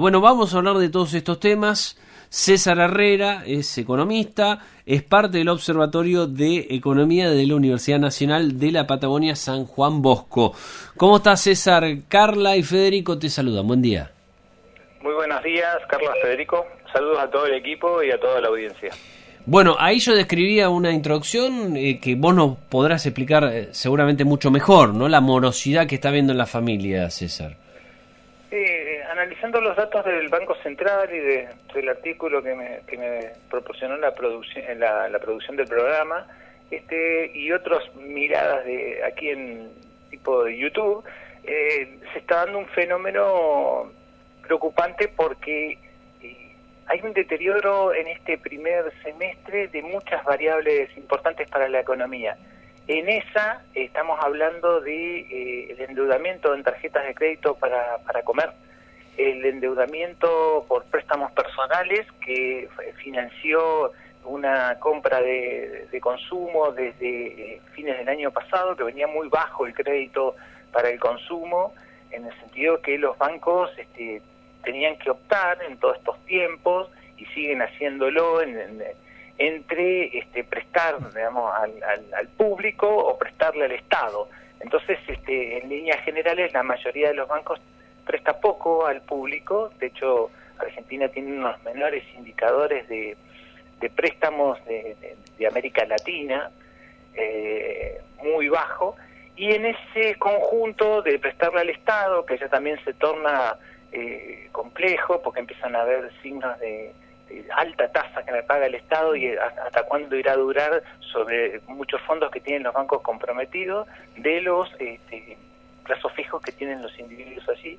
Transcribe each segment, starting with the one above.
Bueno, vamos a hablar de todos estos temas. César Herrera es economista, es parte del Observatorio de Economía de la Universidad Nacional de la Patagonia San Juan Bosco. ¿Cómo estás, César? Carla y Federico te saludan. Buen día. Muy buenos días, Carla, Federico. Saludos a todo el equipo y a toda la audiencia. Bueno, ahí yo describía una introducción que vos nos podrás explicar seguramente mucho mejor, ¿no? La morosidad que está habiendo en la familia, César. Analizando los datos del Banco Central y del artículo que me proporcionó la producción del programa, y otras miradas de aquí en tipo de YouTube, se está dando un fenómeno preocupante porque hay un deterioro en este primer semestre de muchas variables importantes para la economía. En esa estamos hablando de el endeudamiento en tarjetas de crédito para comer, el endeudamiento por préstamos personales que financió una compra de consumo desde fines del año pasado, que venía muy bajo el crédito para el consumo, en el sentido que los bancos tenían que optar en todos estos tiempos, y siguen haciéndolo, entre prestar, digamos, al público o prestarle al Estado. Entonces, en líneas generales, la mayoría de los bancos presta poco al público. De hecho, Argentina tiene unos menores indicadores de préstamos de América Latina, muy bajo, y en ese conjunto de prestarle al Estado, que ya también se torna complejo, porque empiezan a haber signos de alta tasa que me paga el Estado y hasta cuándo irá a durar, sobre muchos fondos que tienen los bancos comprometidos, de los plazos fijos que tienen los individuos allí.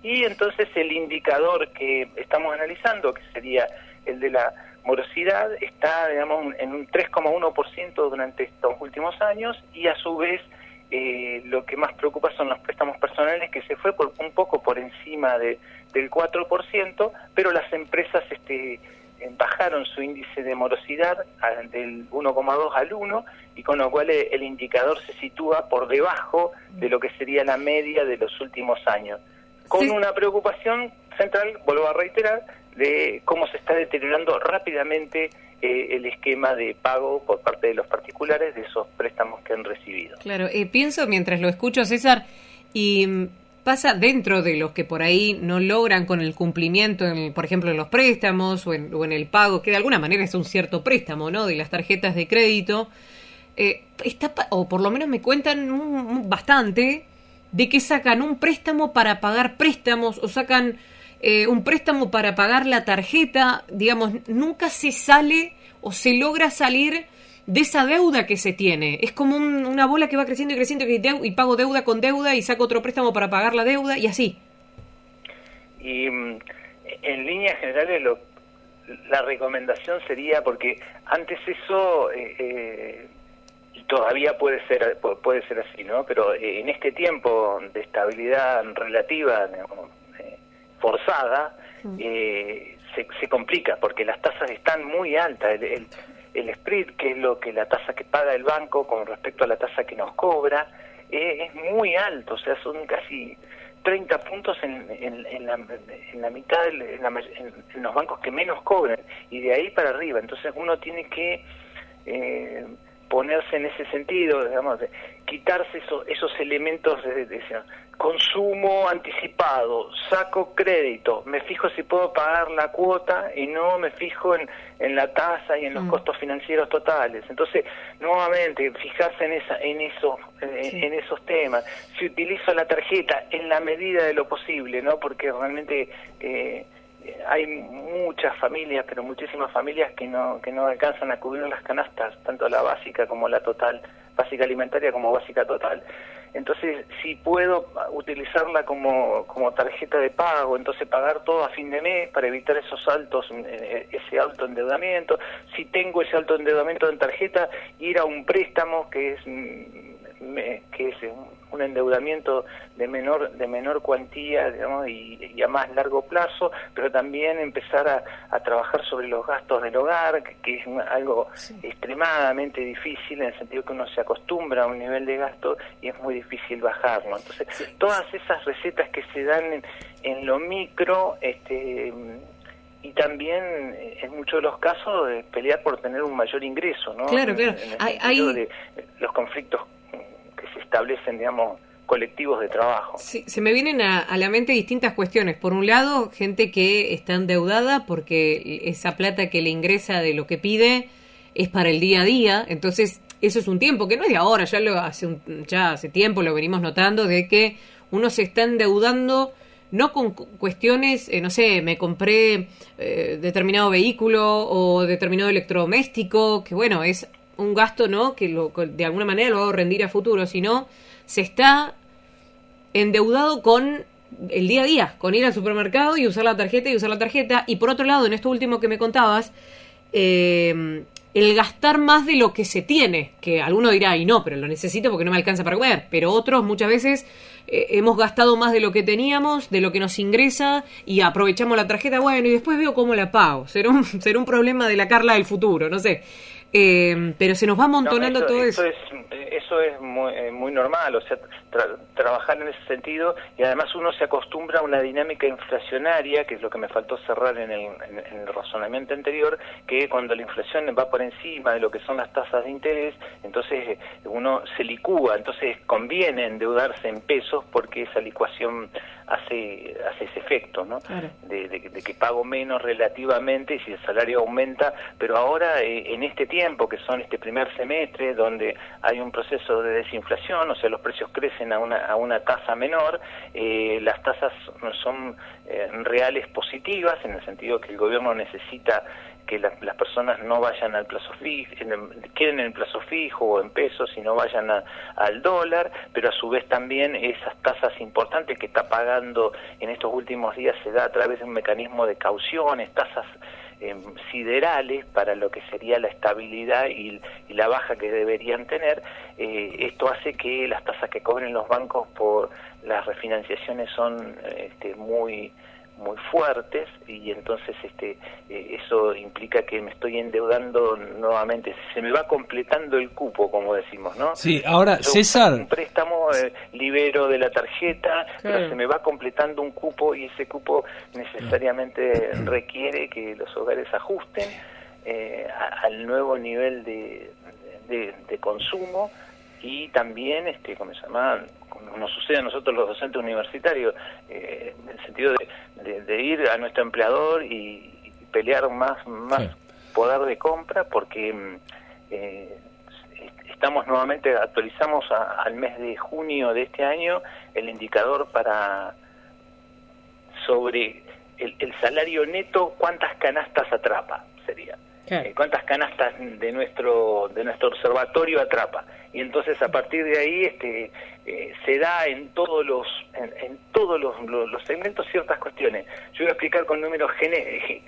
Y entonces el indicador que estamos analizando, que sería el de la morosidad, está, digamos, en un 3,1% durante estos últimos años, y a su vez lo que más preocupa son los préstamos personales, que se fue un poco por encima del 4%, pero las empresas bajaron su índice de morosidad del 1,2 al 1, y con lo cual el indicador se sitúa por debajo de lo que sería la media de los últimos años, con una preocupación central, vuelvo a reiterar, de cómo se está deteriorando rápidamente el esquema de pago por parte de los particulares de esos préstamos que han recibido. Claro, pienso mientras lo escucho, César, y pasa dentro de los que por ahí no logran con el cumplimiento, por ejemplo, en los préstamos o en el pago, que de alguna manera es un cierto préstamo, ¿no?, de las tarjetas de crédito, o por lo menos me cuentan bastante de que sacan un préstamo para pagar préstamos, o sacan un préstamo para pagar la tarjeta. Digamos, nunca se sale o se logra salir de esa deuda que se tiene. Es como una bola que va creciendo y creciendo, y pago deuda con deuda y saco otro préstamo para pagar la deuda, y así. Y en líneas generales la recomendación sería, porque antes eso todavía puede ser así, ¿no? Pero en este tiempo de estabilidad relativa, digamos, forzada, se complica, porque las tasas están muy altas. El spread, que es la tasa que paga el banco con respecto a la tasa que nos cobra, es muy alto. O sea, son casi 30 puntos en la mitad, en los bancos que menos cobran, y de ahí para arriba. Entonces uno tiene que ponerse en ese sentido, digamos, quitarse esos elementos de consumo anticipado, saco crédito, me fijo si puedo pagar la cuota y no me fijo en la tasa y en los costos financieros totales. Entonces, nuevamente, fijarse en esos temas. Si utilizo la tarjeta en la medida de lo posible, ¿no? Porque realmente hay muchas familias, pero muchísimas familias que no alcanzan a cubrir las canastas, tanto la básica como la total, básica alimentaria como básica total. Entonces, si puedo utilizarla como tarjeta de pago, entonces pagar todo a fin de mes para evitar ese alto endeudamiento. Si tengo ese alto endeudamiento en tarjeta, ir a un préstamo que es que es un endeudamiento de menor cuantía, digamos, y a más largo plazo, pero también empezar a trabajar sobre los gastos del hogar, que es algo extremadamente difícil, en el sentido que uno se acostumbra a un nivel de gasto y es muy difícil bajarlo. Entonces, todas esas recetas que se dan en lo micro, y también en muchos de los casos pelear por tener un mayor ingreso, ¿no? Claro. En el sentido de los conflictos que se establecen, digamos, colectivos de trabajo. Sí, se me vienen a la mente distintas cuestiones. Por un lado, gente que está endeudada porque esa plata que le ingresa de lo que pide es para el día a día. Entonces, eso es un tiempo que no es de ahora, ya hace tiempo lo venimos notando, de que uno se está endeudando no con cuestiones, no sé, me compré determinado vehículo o determinado electrodoméstico, que bueno, es un gasto, ¿no?, que de alguna manera lo hago rendir a futuro, sino se está endeudado con el día a día, con ir al supermercado y usar la tarjeta. Y por otro lado, en esto último que me contabas, el gastar más de lo que se tiene, que alguno dirá, y no, pero lo necesito porque no me alcanza para comer, pero otros muchas veces hemos gastado más de lo que teníamos, de lo que nos ingresa, y aprovechamos la tarjeta, bueno, y después veo cómo la pago. Será un problema de la Carla del futuro, no sé. Pero se nos va amontonando todo eso. Eso es muy normal, o sea, trabajar en ese sentido, y además uno se acostumbra a una dinámica inflacionaria, que es lo que me faltó cerrar en el razonamiento anterior, que cuando la inflación va por encima de lo que son las tasas de interés, entonces uno se licúa, entonces conviene endeudarse en pesos porque esa licuación hace ese efecto, ¿no? Claro. De que pago menos relativamente si el salario aumenta, pero ahora en este tiempo, que son este primer semestre, donde hay un proceso de desinflación, o sea, los precios crecen a una tasa menor, las tasas son reales positivas, en el sentido que el gobierno necesita que las personas no vayan al plazo fijo, queden en el plazo fijo o en pesos y no vayan al dólar, pero a su vez también esas tasas importantes que está pagando en estos últimos días se da a través de un mecanismo de cauciones, tasas siderales para lo que sería la estabilidad y la baja que deberían tener. Esto hace que las tasas que cobren los bancos por las refinanciaciones son muy fuertes, y entonces eso implica que me estoy endeudando nuevamente, se me va completando el cupo, como decimos, ¿no? Sí, ahora, César, un préstamo libero de la tarjeta, pero se me va completando un cupo, y ese cupo necesariamente requiere que los hogares ajusten al nuevo nivel de consumo, y también, como se llama, como nos sucede a nosotros los docentes universitarios, en el sentido de ir a nuestro empleador y pelear más poder de compra, porque estamos nuevamente, actualizamos al mes de junio de este año el indicador sobre el salario neto, cuántas canastas atrapa, sería. Cuántas canastas de nuestro observatorio atrapa, y entonces a partir de ahí se da en todos los segmentos ciertas cuestiones. Yo voy a explicar con números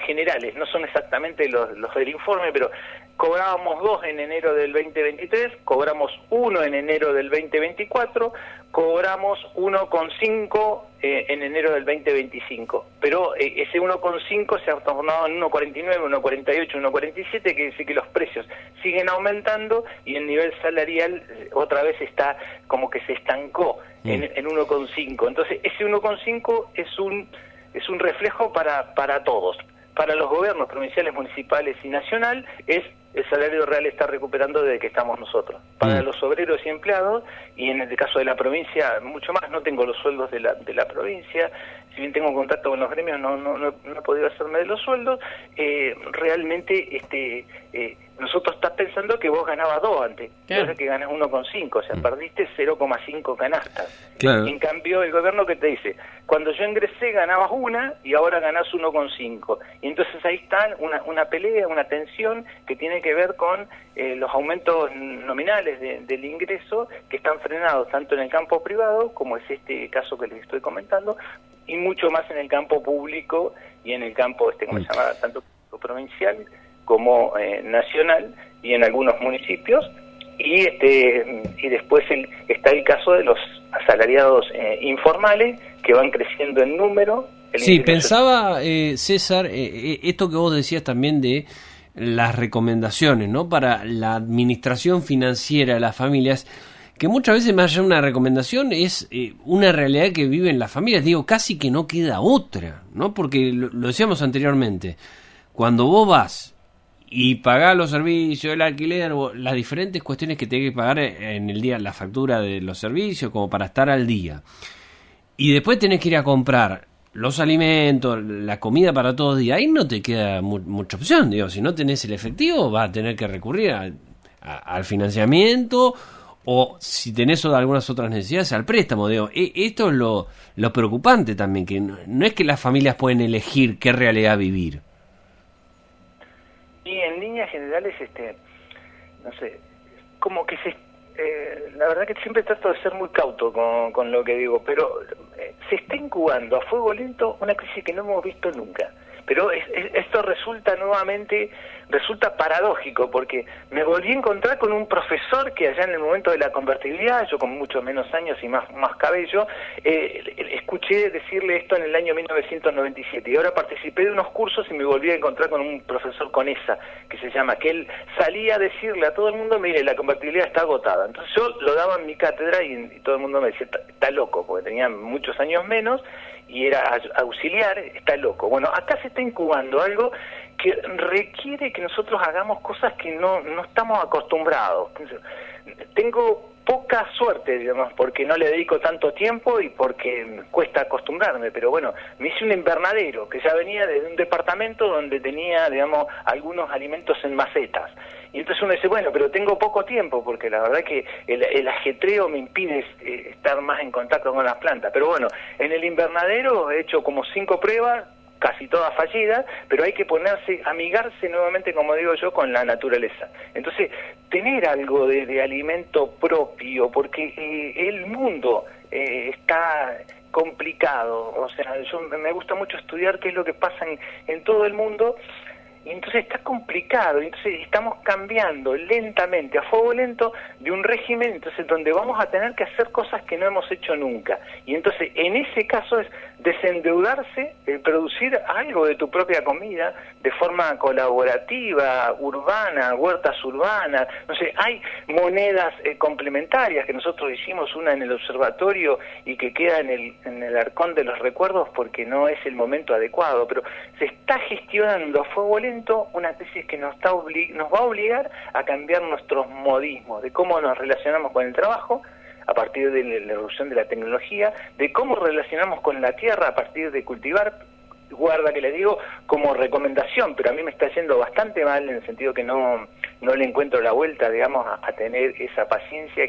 generales, no son exactamente los del informe, pero cobrábamos 2 en enero del 2023, cobramos 1 en enero del 2024, cobramos 1,5 en enero del 2025, pero ese 1,5 se ha tornado en 1,49, 1,48, 1,47, que quiere decir que los precios siguen aumentando y el nivel salarial otra vez está como que se estancó en 1,5. Entonces ese 1,5 es un reflejo para todos. Para los gobiernos provinciales, municipales y nacional, el salario real está recuperando desde que estamos nosotros. Para los obreros y empleados, y en el caso de la provincia, mucho más, no tengo los sueldos de la provincia, si bien tengo contacto con los gremios, no he podido hacerme de los sueldos. Realmente nosotros estás pensando que vos ganabas 2 antes, claro, que ganas 1,5, o sea, perdiste 0,5 canastas. Claro. En cambio, el gobierno que te dice, cuando yo ingresé ganabas 1 y ahora ganás 1,5. Y entonces ahí está una pelea, una tensión que tiene que ver con los aumentos nominales del ingreso, que están frenados tanto en el campo privado, como es este caso que les estoy comentando, y mucho más en el campo público y en el campo, ¿cómo se llama?, tanto provincial como nacional, y en algunos municipios, y después está el caso de los asalariados informales que van creciendo en número. Sí, pensaba, César, esto que vos decías también de las recomendaciones, ¿no? Para la administración financiera de las familias, que muchas veces más allá de una recomendación es una realidad que viven las familias. Digo, casi que no queda otra, ¿no? Porque lo decíamos anteriormente, cuando vos vas y pagás los servicios, el alquiler, o las diferentes cuestiones que tenés que pagar en el día, la factura de los servicios, como para estar al día, y después tenés que ir a comprar los alimentos, la comida para todos los días, ahí no te queda mucha opción. Digo, si no tenés el efectivo, vas a tener que recurrir al financiamiento, o si tenés algunas otras necesidades, al préstamo. Digo, esto es lo preocupante también, que no es que las familias pueden elegir qué realidad vivir. Y en líneas generales, no sé, como que la verdad que siempre trato de ser muy cauto con lo que digo, pero se está incubando a fuego lento una crisis que no hemos visto nunca. Pero esto resulta paradójico, porque me volví a encontrar con un profesor que allá en el momento de la convertibilidad, yo con mucho menos años y más cabello, escuché decirle esto en el año 1997, y ahora participé de unos cursos y me volví a encontrar con un profesor con esa, que se llama, que él salía a decirle a todo el mundo, mire, la convertibilidad está agotada. Entonces yo lo daba en mi cátedra y todo el mundo me decía, está loco, porque tenía muchos años menos, y era auxiliar, está loco. Bueno, acá se está incubando algo que requiere que nosotros hagamos cosas que no estamos acostumbrados. Tengo poca suerte, digamos, porque no le dedico tanto tiempo y porque cuesta acostumbrarme, pero bueno, me hice un invernadero, que ya venía de un departamento donde tenía, digamos, algunos alimentos en macetas. Y entonces uno dice, bueno, pero tengo poco tiempo, porque la verdad que el ajetreo me impide estar más en contacto con las plantas. Pero bueno, en el invernadero he hecho como 5 pruebas, casi todas fallidas, pero hay que amigarse nuevamente, como digo yo, con la naturaleza. Entonces, tener algo de alimento propio, porque el mundo está complicado. O sea, me gusta mucho estudiar qué es lo que pasa en todo el mundo, y entonces está complicado, entonces estamos cambiando lentamente, a fuego lento, de un régimen, entonces donde vamos a tener que hacer cosas que no hemos hecho nunca. Y entonces en ese caso es desendeudarse, producir algo de tu propia comida de forma colaborativa, urbana, huertas urbanas, no sé, hay monedas complementarias que nosotros hicimos, una en el observatorio y que queda en el arcón de los recuerdos porque no es el momento adecuado, pero se está gestionando a fuego lento una crisis que nos va a obligar a cambiar nuestros modismos, de cómo nos relacionamos con el trabajo a partir de la evolución de la tecnología, de cómo relacionamos con la tierra a partir de cultivar. Guarda que le digo como recomendación, pero a mí me está yendo bastante mal en el sentido que no le encuentro la vuelta, digamos, a tener esa paciencia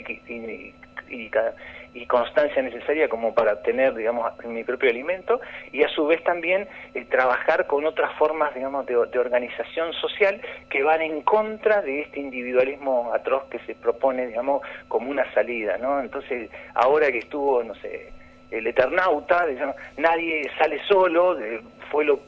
y constancia necesaria como para obtener, digamos, mi propio alimento, y a su vez también trabajar con otras formas, digamos, de organización social que van en contra de este individualismo atroz que se propone, digamos, como una salida, ¿no? Entonces, ahora que estuvo, no sé, el Eternauta, digamos, nadie sale solo, fue lo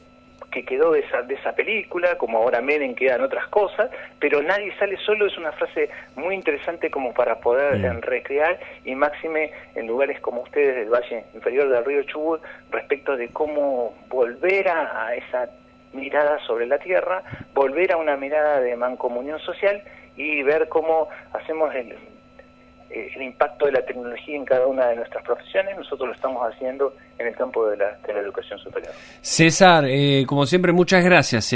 que quedó de esa película, como ahora Menem quedan otras cosas, pero nadie sale solo, es una frase muy interesante como para poder recrear, y máxime en lugares como ustedes del Valle Inferior del Río Chubut, respecto de cómo volver a esa mirada sobre la tierra, volver a una mirada de mancomunión social y ver cómo hacemos el impacto de la tecnología en cada una de nuestras profesiones. Nosotros lo estamos haciendo en el campo de la educación superior. César, como siempre, muchas gracias.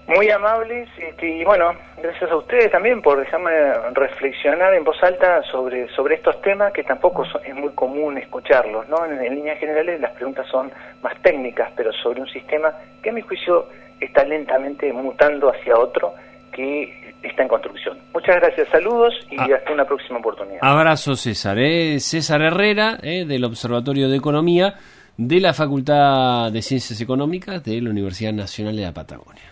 Muy amables, y bueno, gracias a ustedes también por dejarme reflexionar en voz alta sobre estos temas que tampoco es muy común escucharlos, ¿no? En líneas generales las preguntas son más técnicas, pero sobre un sistema que a mi juicio está lentamente mutando hacia otro que está en construcción. Muchas gracias, saludos y hasta una próxima oportunidad. Abrazo, César. César Herrera, del Observatorio de Economía de la Facultad de Ciencias Económicas de la Universidad Nacional de la Patagonia.